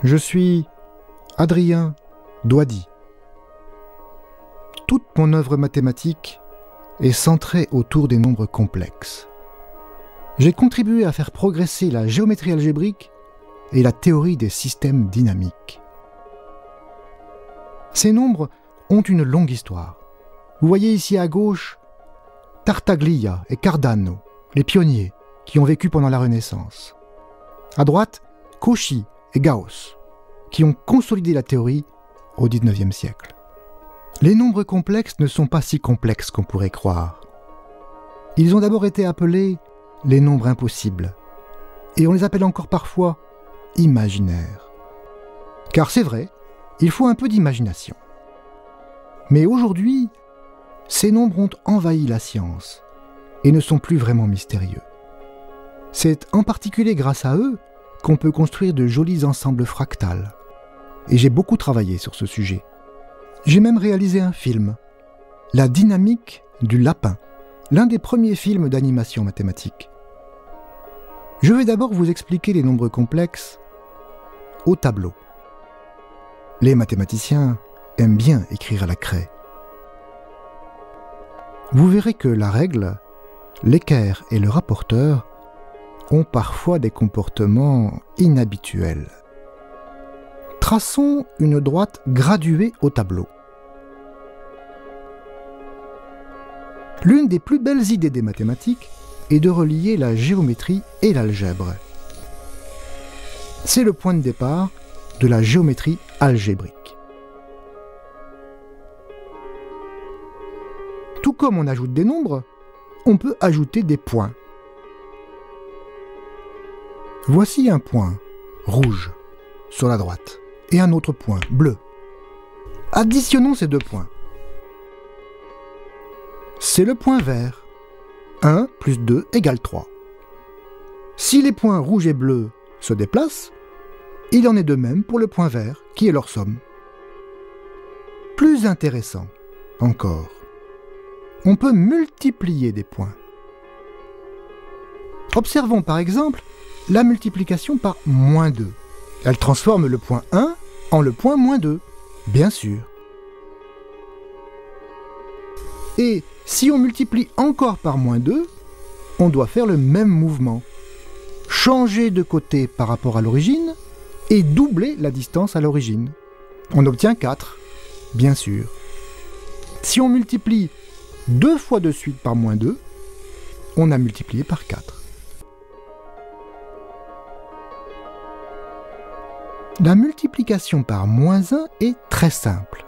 Je suis Adrien Doidy. Toute mon œuvre mathématique est centrée autour des nombres complexes. J'ai contribué à faire progresser la géométrie algébrique et la théorie des systèmes dynamiques. Ces nombres ont une longue histoire. Vous voyez ici à gauche Tartaglia et Cardano, les pionniers qui ont vécu pendant la Renaissance. À droite, Cauchy et Gauss, qui ont consolidé la théorie au XIXe siècle. Les nombres complexes ne sont pas si complexes qu'on pourrait croire. Ils ont d'abord été appelés les nombres impossibles, et on les appelle encore parfois imaginaires. Car c'est vrai, il faut un peu d'imagination. Mais aujourd'hui, ces nombres ont envahi la science et ne sont plus vraiment mystérieux. C'est en particulier grâce à eux qu'on peut construire de jolis ensembles fractales. Et j'ai beaucoup travaillé sur ce sujet. J'ai même réalisé un film, La dynamique du lapin, l'un des premiers films d'animation mathématique. Je vais d'abord vous expliquer les nombres complexes au tableau. Les mathématiciens aiment bien écrire à la craie. Vous verrez que la règle, l'équerre et le rapporteur ont parfois des comportements inhabituels. Traçons une droite graduée au tableau. L'une des plus belles idées des mathématiques est de relier la géométrie et l'algèbre. C'est le point de départ de la géométrie algébrique. Tout comme on ajoute des nombres, on peut ajouter des points. Voici un point rouge sur la droite et un autre point bleu. Additionnons ces deux points. C'est le point vert. 1 plus 2 égale 3. Si les points rouge et bleu se déplacent, il en est de même pour le point vert, qui est leur somme. Plus intéressant encore, on peut multiplier des points. Observons par exemple la multiplication par moins 2. Elle transforme le point 1 en le point moins 2, bien sûr. Et si on multiplie encore par moins 2, on doit faire le même mouvement. Changer de côté par rapport à l'origine et doubler la distance à l'origine. On obtient 4, bien sûr. Si on multiplie 2 fois de suite par moins 2, on a multiplié par 4. La multiplication par moins 1 est très simple.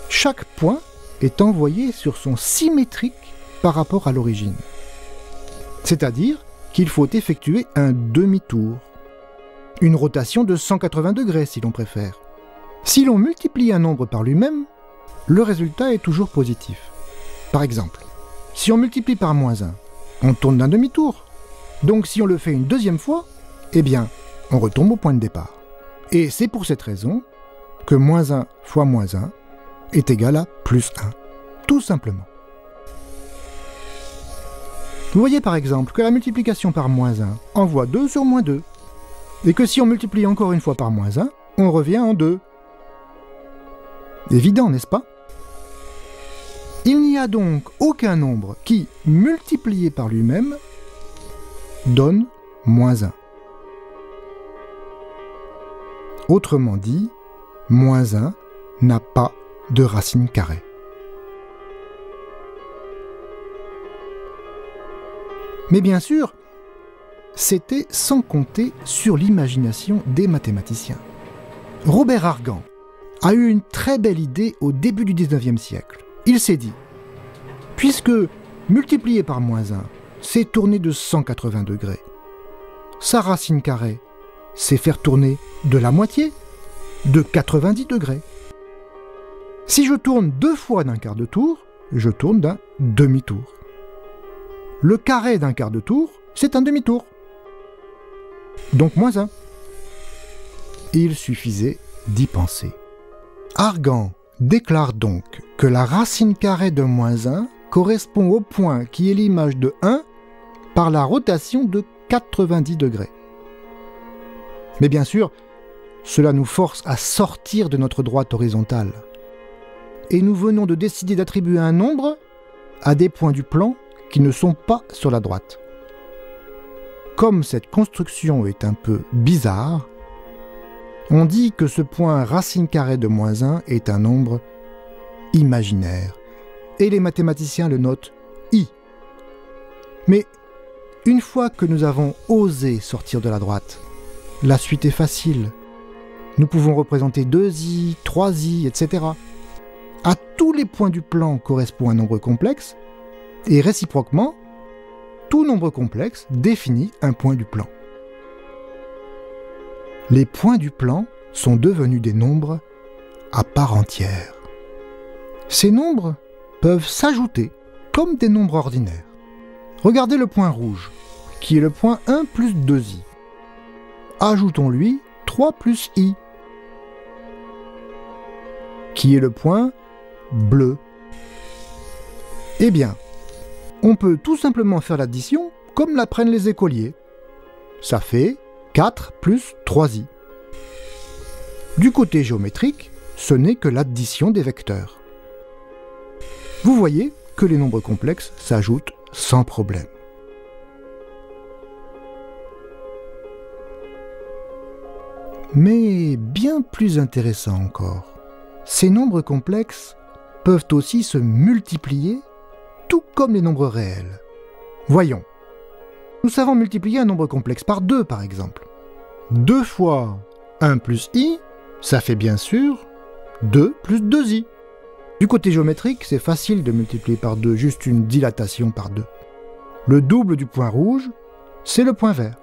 Chaque point est envoyé sur son symétrique par rapport à l'origine. C'est-à-dire qu'il faut effectuer un demi-tour. Une rotation de 180 degrés si l'on préfère. Si l'on multiplie un nombre par lui-même, le résultat est toujours positif. Par exemple, si on multiplie par moins 1, on tourne d'un demi-tour. Donc si on le fait une deuxième fois, eh bien, on retombe au point de départ. Et c'est pour cette raison que moins 1 fois moins 1 est égal à plus 1. Tout simplement. Vous voyez par exemple que la multiplication par moins 1 envoie 2 sur moins 2. Et que si on multiplie encore une fois par moins 1, on revient en 2. Évident, n'est-ce pas? Il n'y a donc aucun nombre qui, multiplié par lui-même, donne moins 1. Autrement dit, moins 1 n'a pas de racine carrée. Mais bien sûr, c'était sans compter sur l'imagination des mathématiciens. Robert Argand a eu une très belle idée au début du XIXe siècle. Il s'est dit, puisque multiplier par moins 1, c'est tourner de 180 degrés, sa racine carrée, c'est faire tourner de la moitié, de 90 degrés. Si je tourne 2 fois d'un quart de tour, je tourne d'un demi-tour. Le carré d'un quart de tour, c'est un demi-tour. Donc moins 1. Il suffisait d'y penser. Argand déclare donc que la racine carrée de moins 1 correspond au point qui est l'image de 1 par la rotation de 90 degrés. Mais bien sûr, cela nous force à sortir de notre droite horizontale. Et nous venons de décider d'attribuer un nombre à des points du plan qui ne sont pas sur la droite. Comme cette construction est un peu bizarre, on dit que ce point racine carrée de moins 1 est un nombre imaginaire, et les mathématiciens le notent I. Mais une fois que nous avons osé sortir de la droite, la suite est facile. Nous pouvons représenter 2i, 3i, etc. À tous les points du plan correspond un nombre complexe, et réciproquement, tout nombre complexe définit un point du plan. Les points du plan sont devenus des nombres à part entière. Ces nombres peuvent s'ajouter comme des nombres ordinaires. Regardez le point rouge, qui est le point 1 plus 2i. Ajoutons-lui 3 plus i, qui est le point bleu. Eh bien, on peut tout simplement faire l'addition comme l'apprennent les écoliers. Ça fait 4 plus 3i. Du côté géométrique, ce n'est que l'addition des vecteurs. Vous voyez que les nombres complexes s'ajoutent sans problème. Mais bien plus intéressant encore, ces nombres complexes peuvent aussi se multiplier tout comme les nombres réels. Voyons. Nous savons multiplier un nombre complexe par 2 par exemple. 2 fois 1 plus i, ça fait bien sûr 2 plus 2i. Du côté géométrique, c'est facile de multiplier par 2, juste une dilatation par 2. Le double du point rouge, c'est le point vert.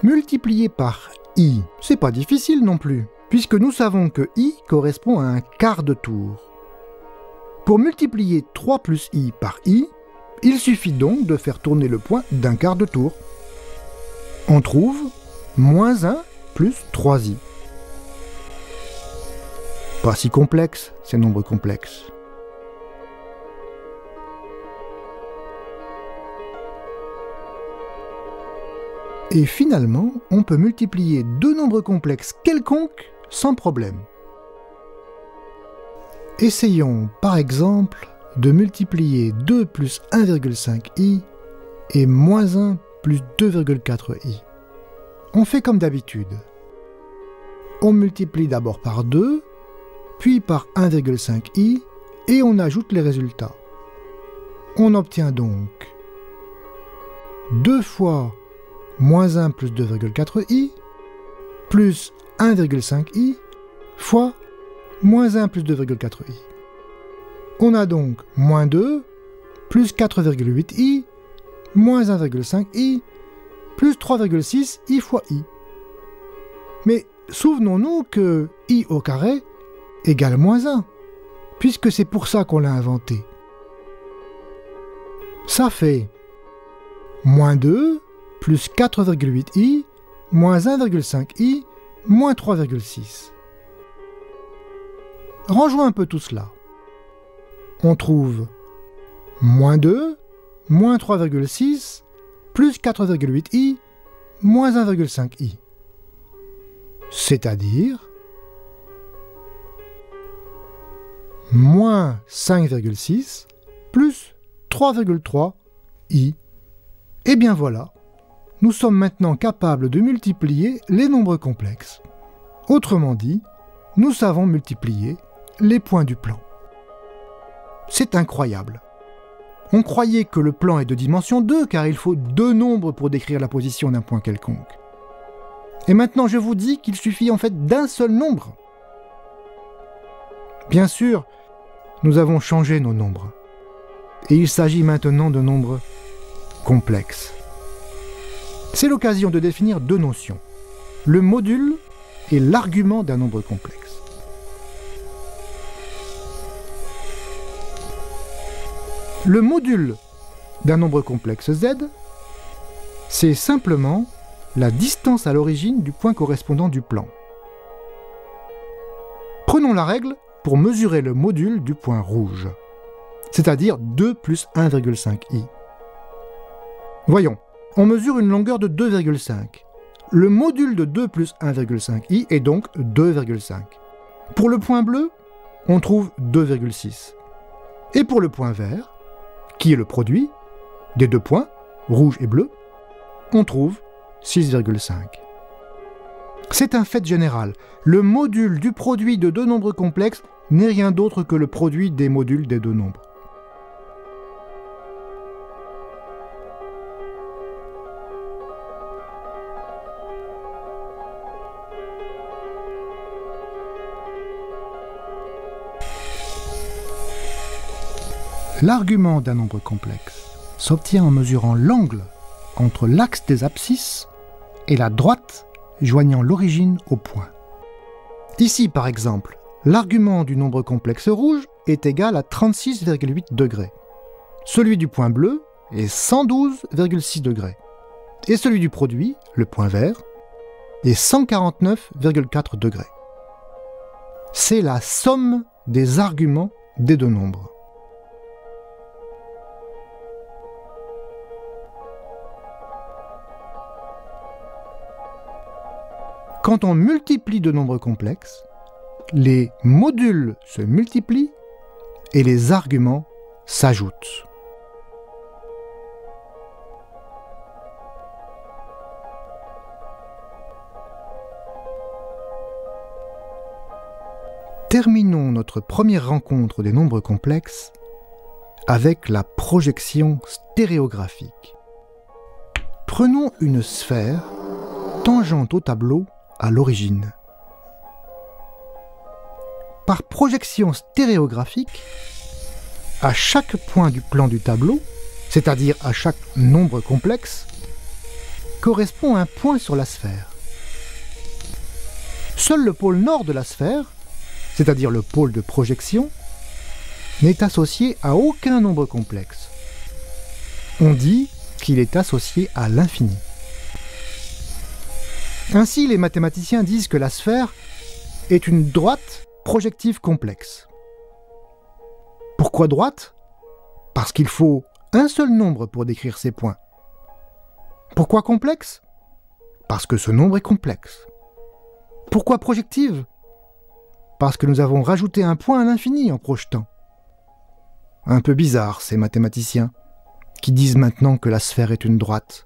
Multiplier par i, c'est pas difficile non plus, puisque nous savons que i correspond à un quart de tour. Pour multiplier 3 plus i par i, il suffit donc de faire tourner le point d'un quart de tour. On trouve moins 1 plus 3i. Pas si complexe, ces nombres complexes. Et finalement, on peut multiplier deux nombres complexes quelconques sans problème. Essayons par exemple de multiplier 2 plus 1,5i et moins 1 plus 2,4i. On fait comme d'habitude. On multiplie d'abord par 2, puis par 1,5i et on ajoute les résultats. On obtient donc 2 fois moins 1 plus 2,4i plus 1,5i fois moins 1 plus 2,4i. On a donc moins 2 plus 4,8i moins 1,5i plus 3,6i fois i. Mais souvenons-nous que i au carré égale moins 1, puisque c'est pour ça qu'on l'a inventé. Ça fait moins 2 plus 4,8i moins 1,5i moins 3,6. Rangeons un peu tout cela. On trouve moins 2 moins 3,6 plus 4,8i moins 1,5i. C'est-à-dire moins 5,6 plus 3,3i. Et bien voilà, nous sommes maintenant capables de multiplier les nombres complexes. Autrement dit, nous savons multiplier les points du plan. C'est incroyable. On croyait que le plan est de dimension 2 car il faut deux nombres pour décrire la position d'un point quelconque. Et maintenant je vous dis qu'il suffit en fait d'un seul nombre. Bien sûr, nous avons changé nos nombres. Et il s'agit maintenant de nombres complexes. C'est l'occasion de définir deux notions, le module et l'argument d'un nombre complexe. Le module d'un nombre complexe z, c'est simplement la distance à l'origine du point correspondant du plan. Prenons la règle pour mesurer le module du point rouge, c'est-à-dire 2 plus 1,5i. Voyons, on mesure une longueur de 2,5. Le module de 2 plus 1,5i est donc 2,5. Pour le point bleu, on trouve 2,6. Et pour le point vert, qui est le produit des deux points, rouge et bleu, on trouve 6,5. C'est un fait général. Le module du produit de deux nombres complexes n'est rien d'autre que le produit des modules des deux nombres. L'argument d'un nombre complexe s'obtient en mesurant l'angle entre l'axe des abscisses et la droite joignant l'origine au point. Ici, par exemple, l'argument du nombre complexe rouge est égal à 36,8 degrés. Celui du point bleu est 112,6 degrés. Et celui du produit, le point vert, est 149,4 degrés. C'est la somme des arguments des deux nombres. Quand on multiplie deux nombres complexes, les modules se multiplient et les arguments s'ajoutent. Terminons notre première rencontre des nombres complexes avec la projection stéréographique. Prenons une sphère tangente au tableau à l'origine. Par projection stéréographique, à chaque point du plan du tableau, c'est-à-dire à chaque nombre complexe, correspond un point sur la sphère. Seul le pôle nord de la sphère, c'est-à-dire le pôle de projection, n'est associé à aucun nombre complexe. On dit qu'il est associé à l'infini. Ainsi, les mathématiciens disent que la sphère est une droite projective complexe. Pourquoi droite? Parce qu'il faut un seul nombre pour décrire ces points. Pourquoi complexe? Parce que ce nombre est complexe. Pourquoi projective? Parce que nous avons rajouté un point à l'infini en projetant. Un peu bizarre, ces mathématiciens, qui disent maintenant que la sphère est une droite.